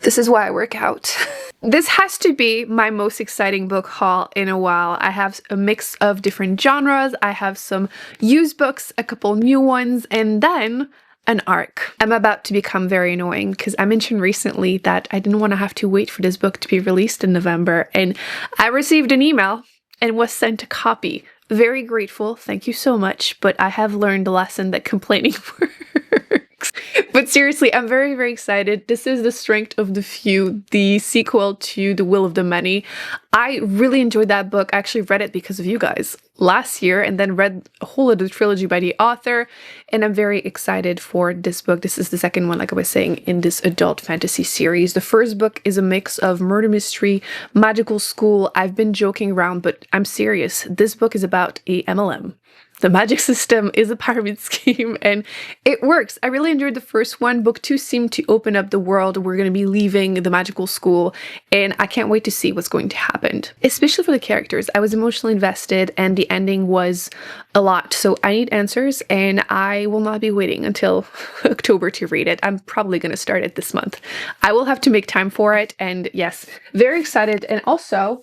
This is why I work out. This has to be my most exciting book haul in a while. I have a mix of different genres. I have some used books, a couple new ones, and then an arc. I'm about to become very annoying because I mentioned recently that I didn't want to have to wait for this book to be released in November, and I received an email and was sent a copy. Very grateful, thank you so much, but I have learned a lesson that complaining works. But seriously, I'm very, very excited. This is The Strength of the Few, the sequel to The Will of the Many. I really enjoyed that book. I actually read it because of you guys last year and then read a whole other trilogy by the author, and I'm very excited for this book. This is the second one, like I was saying, in this adult fantasy series. The first book is a mix of murder mystery, magical school. I've been joking around, but I'm serious. This book is about a MLM. The magic system is a pyramid scheme, and it works. I really enjoyed the first one. Book 2 seemed to open up the world. We're going to be leaving the magical school, and I can't wait to see what's going to happen. Especially for the characters. I was emotionally invested, and the ending was a lot. So I need answers, and I will not be waiting until October to read it. I'm probably going to start it this month. I will have to make time for it, and yes, very excited. And also,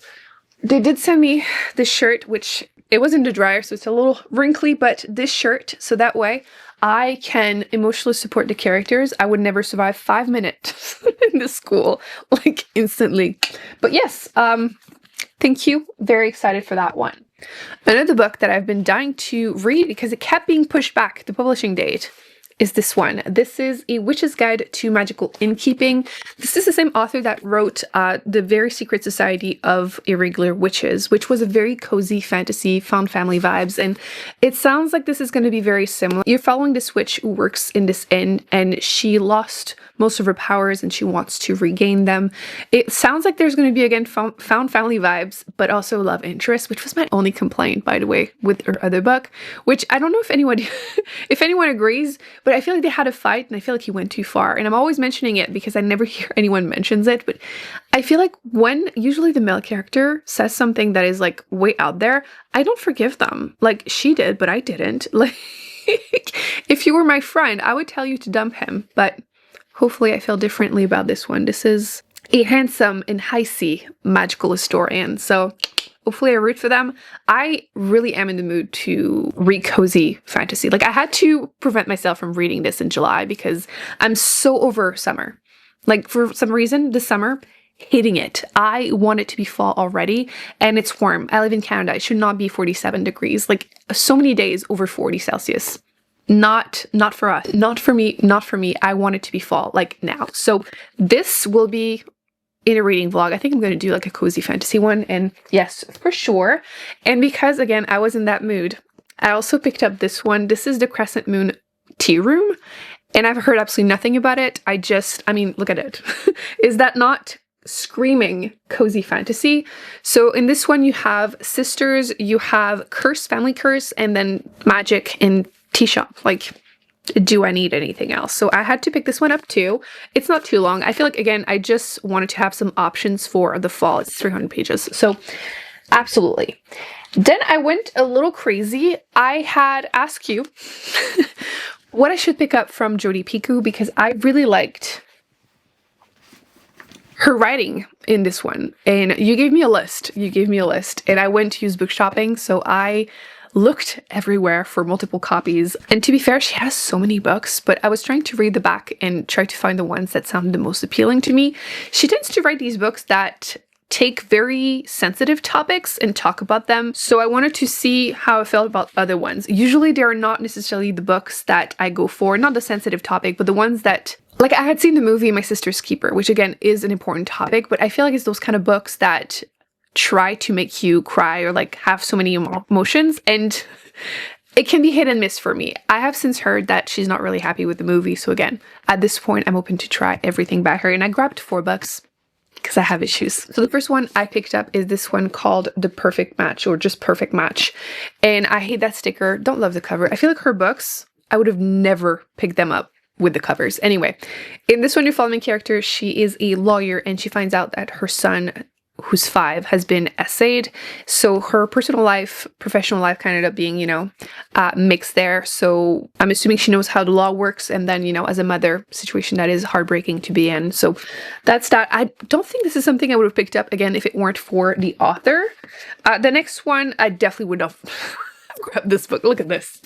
they did send me this shirt, which it was in the dryer, so it's a little wrinkly, but this shirt, so that way I can emotionally support the characters. I would never survive 5 minutes in the school, like instantly. But yes, thank you. Very excited for that one. Another book that I've been dying to read because it kept being pushed back, the publishing date, is this one. This is A Witch's Guide to Magical Inkeeping. This is the same author that wrote The Very Secret Society of Irregular Witches, which was a very cozy fantasy, found family vibes, and it sounds like this is going to be very similar. You're following this witch who works in this inn, and she lost most of her powers and she wants to regain them. It sounds like there's going to be, again, found family vibes, but also love interest, which was my only complaint, by the way, with her other book, which I don't know if anyone if anyone agrees, but I feel like they had a fight and I feel like he went too far. And I'm always mentioning it because I never hear anyone mentions it, but I feel like when usually the male character says something that is like way out there, I don't forgive them. Like she did, but I didn't. Like if you were my friend, I would tell you to dump him, but hopefully I feel differently about this one. This is a handsome and heisty magical historian, so hopefully I root for them. I really am in the mood to read cozy fantasy. Like I had to prevent myself from reading this in July because I'm so over summer. Like for some reason this summer, hating it. I want it to be fall already, and it's warm. I live in Canada. It should not be 47 degrees. Like so many days over 40 Celsius. Not for us. Not for me. Not for me. I want it to be fall, like now. So this will be in a reading vlog. I think I'm going to do like a cozy fantasy one, and yes, for sure. And because again, I was in that mood, I also picked up this one. This is the Crescent Moon Tea Room, and I've heard absolutely nothing about it. I mean, look at it. Is that not screaming cozy fantasy? So in this one, you have sisters, you have curse, family curse, and then magic and tea shop. Like, do I need anything else? So I had to pick this one up too. It's not too long. I feel like, again, I just wanted to have some options for the fall. It's 300 pages. So absolutely. Then I went a little crazy. I had asked you what I should pick up from Jodi Picoult because I really liked her writing in this one. And you gave me a list. And I went to use book shopping. So I looked everywhere for multiple copies. And to be fair, she has so many books, but I was trying to read the back and try to find the ones that sounded the most appealing to me. She tends to write these books that take very sensitive topics and talk about them. So I wanted to see how I felt about other ones. Usually they are not necessarily the books that I go for, not the sensitive topic, but the ones that, like I had seen the movie My Sister's Keeper, which again is an important topic, but I feel like it's those kind of books that try to make you cry or like have so many emotions, and it can be hit and miss for me. I have since heard that she's not really happy with the movie, so again, at this point I'm open to try everything by her, and I grabbed $4 because I have issues. So the first one I picked up is this one called The Perfect Match, or just Perfect Match, and I hate that sticker. Don't love the cover. I feel like her books, I would have never picked them up with the covers. Anyway, in this one, your following character, she is a lawyer, and she finds out that her son who's 5, has been essayed. So her personal life, professional life kind of ended up being, you know, mixed there. So I'm assuming she knows how the law works. And then, you know, as a mother, situation that is heartbreaking to be in. So that's that. I don't think this is something I would have picked up again if it weren't for the author. The next one, I definitely would have grabbed this book. Look at this.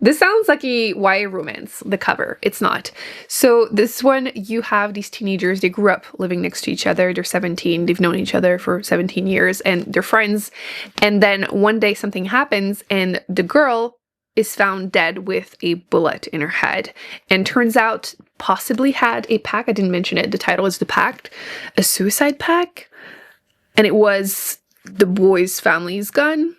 This sounds like a YA romance, the cover. It's not. So this one, you have these teenagers, they grew up living next to each other. They're 17. They've known each other for 17 years and they're friends. And then one day something happens and the girl is found dead with a bullet in her head. And turns out possibly had a pack. I didn't mention it. The title is The Pact, a suicide pact. And it was the boy's family's gun.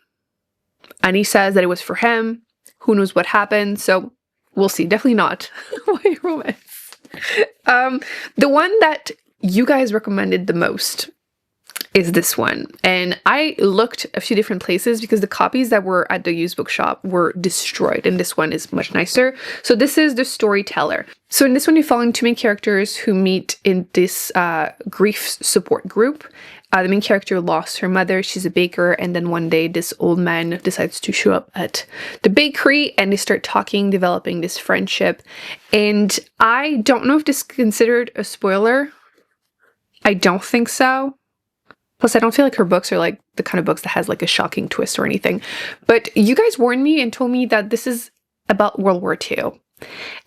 And he says that it was for him. Who knows what happened? So we'll see. Definitely not YA romance. The one that you guys recommended the most is this one. And I looked a few different places because the copies that were at the used bookshop were destroyed. And this one is much nicer. So this is The Storyteller. So in this one, you're following 2 main characters who meet in this grief support group. The main character lost her mother. She's a baker. And then one day this old man decides to show up at the bakery and they start talking, developing this friendship. And I don't know if this is considered a spoiler. I don't think so. Plus, I don't feel like her books are like the kind of books that has like a shocking twist or anything. But you guys warned me and told me that this is about World War II.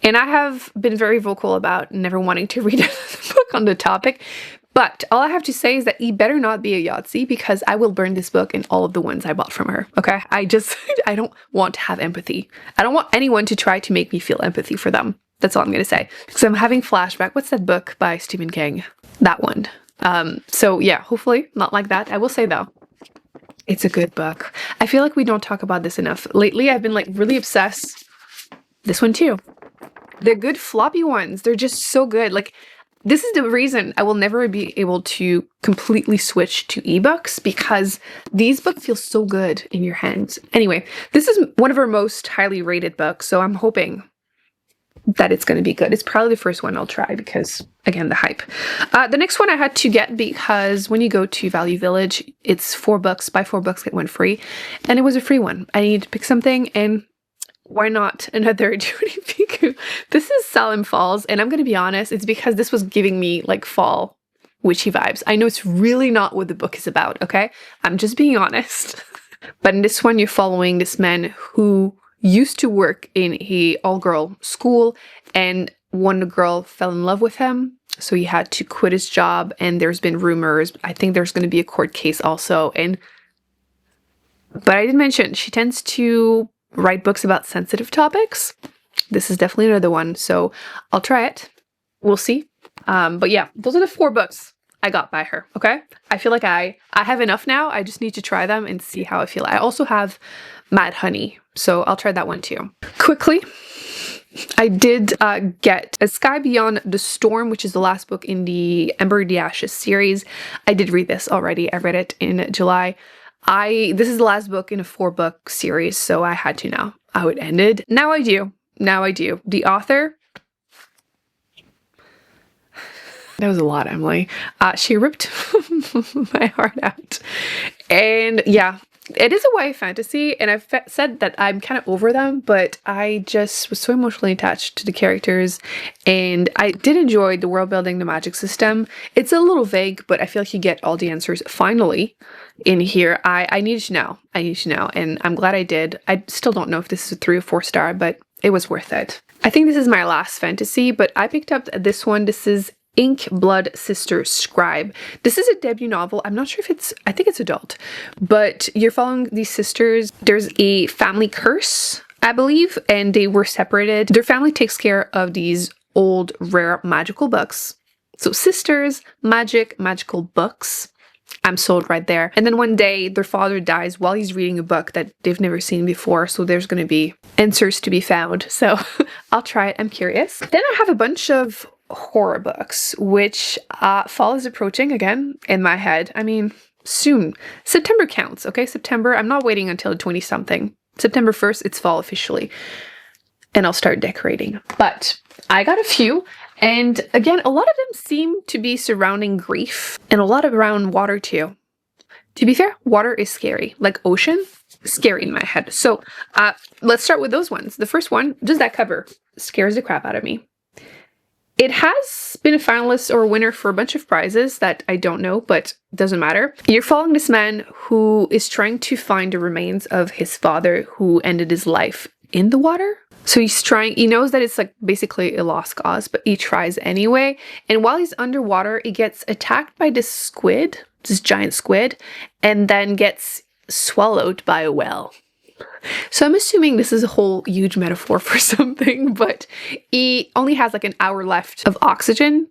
And I have been very vocal about never wanting to read a book on the topic. But all I have to say is that he better not be a Yahtzee because I will burn this book and all of the ones I bought from her. Okay? I don't want to have empathy. I don't want anyone to try to make me feel empathy for them. That's all I'm going to say. Because I'm having flashback. What's that book by Stephen King? That one. So yeah, hopefully not like that. I will say though, it's a good book. I feel like we don't talk about this enough. Lately, I've been like really obsessed. This one too. They're good floppy ones. They're just so good. Like, this is the reason I will never be able to completely switch to ebooks because these books feel so good in your hands. Anyway, this is one of our most highly rated books, so I'm hoping that it's going to be good. It's probably the first one I'll try because, again, the hype. The next one I had to get because when you go to Value Village, it's $4. Buy 4 books, get 1 free. And it was a free one. I needed to pick something and why not another Jodi Picoult? This is Sal Falls, and I'm going to be honest, it's because this was giving me like fall witchy vibes. I know it's really not what the book is about, okay? I'm just being honest. But in this one, you're following this man who used to work in a all-girl school, and one girl fell in love with him, so he had to quit his job, and there's been rumors. I think there's going to be a court case also, but I did mention she tends to write books about sensitive topics. This is definitely another one, so I'll try it. We'll see. But yeah, those are the 4 books I got by her, okay? I feel like I have enough now. I just need to try them and see how I feel. I also have Mad Honey, so I'll try that one too. Quickly, I did get A Sky Beyond the Storm, which is the last book in the Ember the Ashes series. I did read this already. I read it in July. This is the last book in a 4-book series, so I had to know how it ended. Now I do. Now I do. The author, that was a lot, Emily. She ripped my heart out. And yeah, it is a YA fantasy, and I've said that I'm kind of over them, but I just was so emotionally attached to the characters, and I did enjoy the world building, the magic system. It's a little vague, but I feel like you get all the answers finally in here. I needed to know. I needed to know, and I'm glad I did. I still don't know if this is a 3 or 4 star, but it was worth it. I think this is my last fantasy, but I picked up this one. This is Ink Blood Sister Scribe. This is a debut novel. I'm not sure if I think it's adult, but you're following these sisters. There's a family curse, I believe, and they were separated. Their family takes care of these old, rare, magical books. So sisters, magical books. I'm sold right there. And then one day their father dies while he's reading a book that they've never seen before. So there's going to be answers to be found. So I'll try it. I'm curious. Then I have a bunch of horror books, which fall is approaching again in my head. I mean, soon. September counts, okay? September. I'm not waiting until 20-something. September 1st, it's fall officially. And I'll start decorating. But I got a few. And again, a lot of them seem to be surrounding grief and a lot around water too. To be fair, water is scary. Like ocean, scary in my head. So let's start with those ones. The first one, just that cover, scares the crap out of me. It has been a finalist or a winner for a bunch of prizes that I don't know, but doesn't matter. You're following this man who is trying to find the remains of his father who ended his life in the water. So he knows that it's like basically a lost cause, but he tries anyway. And while he's underwater, he gets attacked by this giant squid, and then gets swallowed by a whale. So I'm assuming this is a whole huge metaphor for something, but he only has like an hour left of oxygen.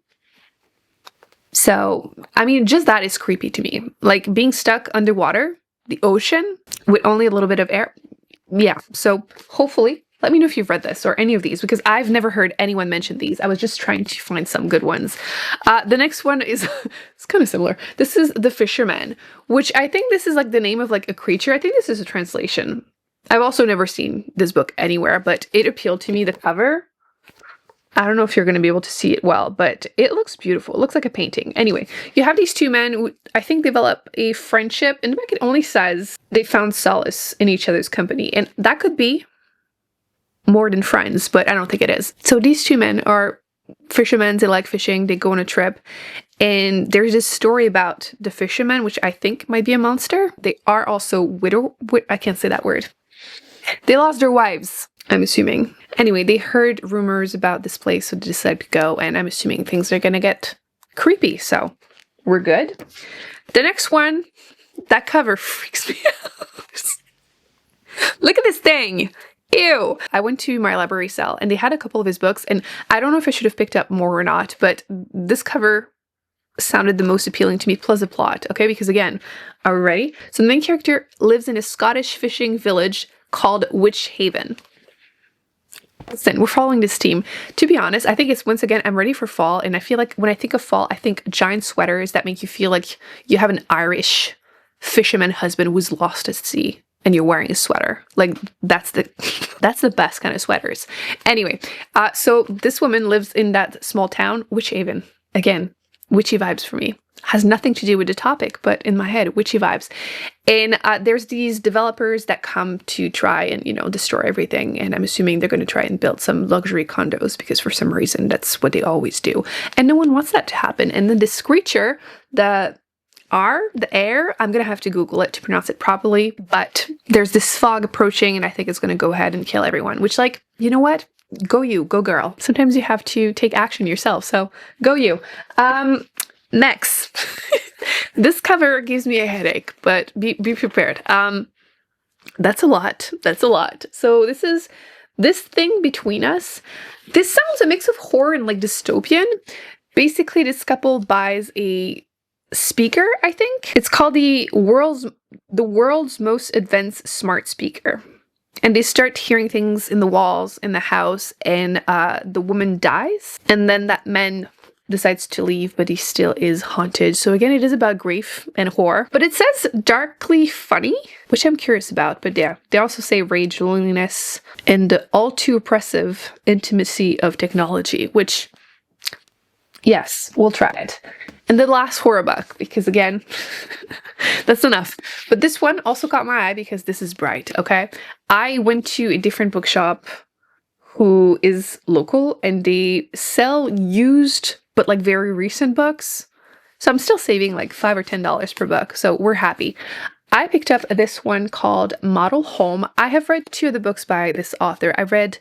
So, I mean, just that is creepy to me. Like being stuck underwater, the ocean, with only a little bit of air. Yeah, so hopefully, let me know if you've read this or any of these, because I've never heard anyone mention these. I was just trying to find some good ones. The next one is, it's kind of similar. This is The Fisherman, which I think this is like the name of like a creature. I think this is a translation. I've also never seen this book anywhere, but it appealed to me, the cover. I don't know if you're going to be able to see it well, but it looks beautiful. It looks like a painting. Anyway, you have these two men who I think develop a friendship, and the book it only says they found solace in each other's company, and that could be more than friends, but I don't think it is. So these two men are fishermen. They like fishing. They go on a trip, and there's this story about the fishermen, which I think might be a monster. They are also I can't say that word. They lost their wives, I'm assuming. Anyway, they heard rumors about this place, so they decided to go, and I'm assuming things are gonna get creepy, so we're good. The next one, that cover freaks me out. Look at this thing. Ew. I went to my library sale, and they had a couple of his books, and I don't know if I should have picked up more or not, but this cover sounded the most appealing to me, plus the plot, okay? Because again, are we ready? So the main character lives in a Scottish fishing village called Witch Haven. Listen, we're following this team. To be honest, I think it's, once again, I'm ready for fall, and I feel like when I think of fall, I think giant sweaters that make you feel like you have an Irish fisherman husband who's lost at sea, and you're wearing a sweater. Like, that's the best kind of sweaters. Anyway, so this woman lives in that small town, Witch Haven. Again, witchy vibes for me. Has nothing to do with the topic, but in my head, witchy vibes. And there's these developers that come to try and, destroy everything. And I'm assuming they're going to try and build some luxury condos, because for some reason, that's what they always do. And no one wants that to happen. And then this creature, the air, I'm going to have to Google it to pronounce it properly. But there's this fog approaching, and I think it's going to go ahead and kill everyone. Which, like, you know what? Go you, go girl. Sometimes you have to take action yourself. So go you. Next, this cover gives me a headache, but be prepared. That's a lot. That's a lot. So this is this thing between us. This sounds a mix of horror and like dystopian. Basically, this couple buys a speaker, I think. It's called the world's most advanced smart speaker. And they start hearing things in the walls in the house, and the woman dies. And then that man decides to leave, but he still is haunted. So again, it is about grief and horror. But it says darkly funny, which I'm curious about. But yeah, they also say rage, loneliness, and the all too oppressive intimacy of technology, which, yes, we'll try it. And the last horror book, because again, that's enough. But this one also caught my eye because this is bright, okay? I went to a different bookshop who is local, and they sell used but like very recent books. So I'm still saving like $5 or $10 per book. So we're happy. I picked up this one called Model Home. I have read 2 of the books by this author. I read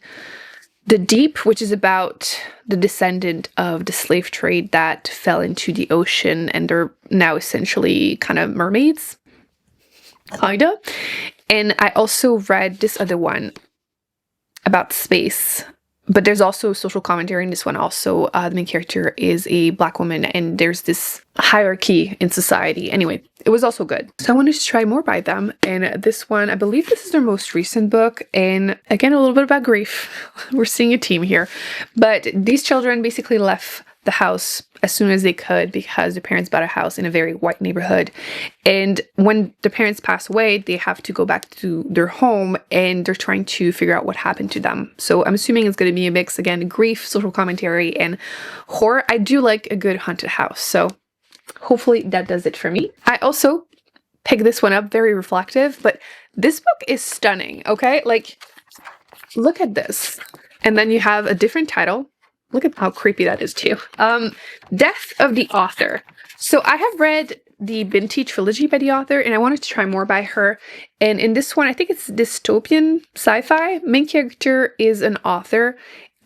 The Deep, which is about the descendant of the slave trade that fell into the ocean, and they're now essentially kind of mermaids. Kinda. And I also read this other one about space. But there's also social commentary in this one also. The main character is a Black woman, and there's this hierarchy in society. Anyway, it was also good. So I wanted to try more by them. And this one, I believe this is their most recent book. And again, a little bit about grief. We're seeing a theme here. But these children basically left the house as soon as they could because their parents bought a house in a very white neighborhood. And when the parents pass away, they have to go back to their home, and they're trying to figure out what happened to them. So I'm assuming it's going to be a mix, again, grief, social commentary, and horror. I do like a good haunted house, so hopefully that does it for me. I also pick this one up, very reflective, but this book is stunning, okay? Like, look at this. And then you have a different title. Look at how creepy that is too. Death of the Author. So I have read the Binti trilogy by the author, and I wanted to try more by her. And in this one, I think it's dystopian sci-fi. Main character is an author,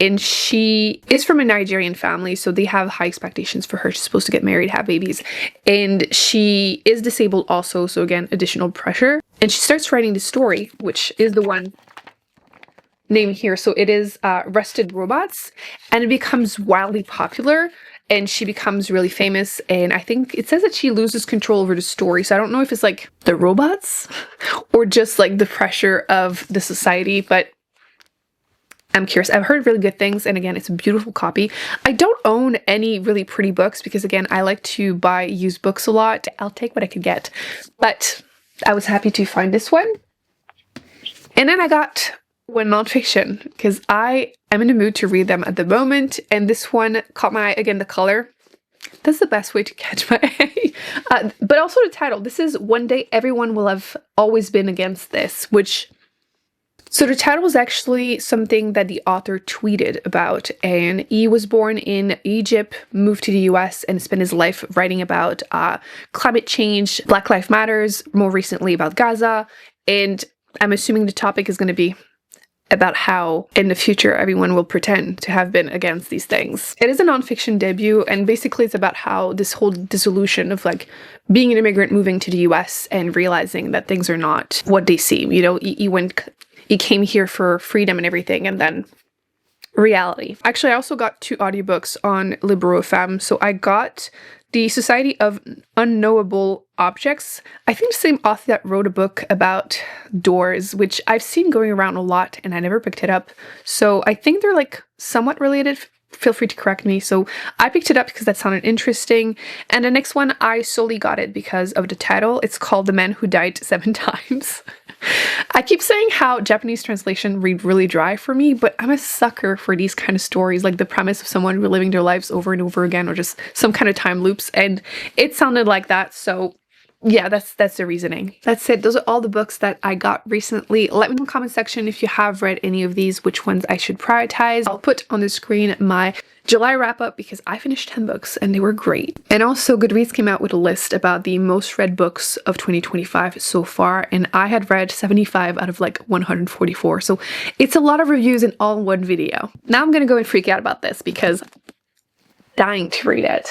and she is from a Nigerian family, so they have high expectations for her. She's supposed to get married, have babies, and she is disabled also, so again, additional pressure. And she starts writing the story, which is the one named here. So it is Rusted Robots, and it becomes wildly popular. And she becomes really famous, and I think it says that she loses control over the story, so I don't know if it's like the robots or just like the pressure of the society, but I'm curious. I've heard really good things, and again, it's a beautiful copy. I don't own any really pretty books because, again, I like to buy used books a lot. I'll take what I could get, but I was happy to find this one. And then I got one nonfiction because I am in the mood to read them at the moment, and this one caught my eye. Again, the color, that's the best way to catch my eye. But also the title. This is One Day Everyone Will Have Always Been Against This, so the title is actually something that the author tweeted about, and he was born in Egypt, moved to the US, and spent his life writing about climate change, Black Lives Matters, more recently about Gaza, and I'm assuming the topic is going to be about how in the future everyone will pretend to have been against these things. It is a nonfiction debut, and basically it's about how this whole dissolution of like being an immigrant moving to the US and realizing that things are not what they seem. You know, he came here for freedom and everything, and then reality. Actually, I also got 2 audiobooks on Libro.fm. So I got The Society of Unknowable Objects. I think the same author that wrote a book about doors, which I've seen going around a lot and I never picked it up. So I think they're like somewhat related. Feel free to correct me. So I picked it up because that sounded interesting. And the next one, I solely got it because of the title. It's called The Man Who Died 7 Times. I keep saying how Japanese translation read really dry for me, but I'm a sucker for these kind of stories, like the premise of someone reliving their lives over and over again, or just some kind of time loops, and it sounded like that, so yeah, that's the reasoning. That's it. Those are all the books that I got recently. Let me know in the comment section if you have read any of these, which ones I should prioritize. I'll put on the screen my July wrap-up because I finished 10 books and they were great. And also Goodreads came out with a list about the most read books of 2025 so far, and I had read 75 out of like 144. So it's a lot of reviews in all one video. Now I'm gonna go and freak out about this because I'm dying to read it.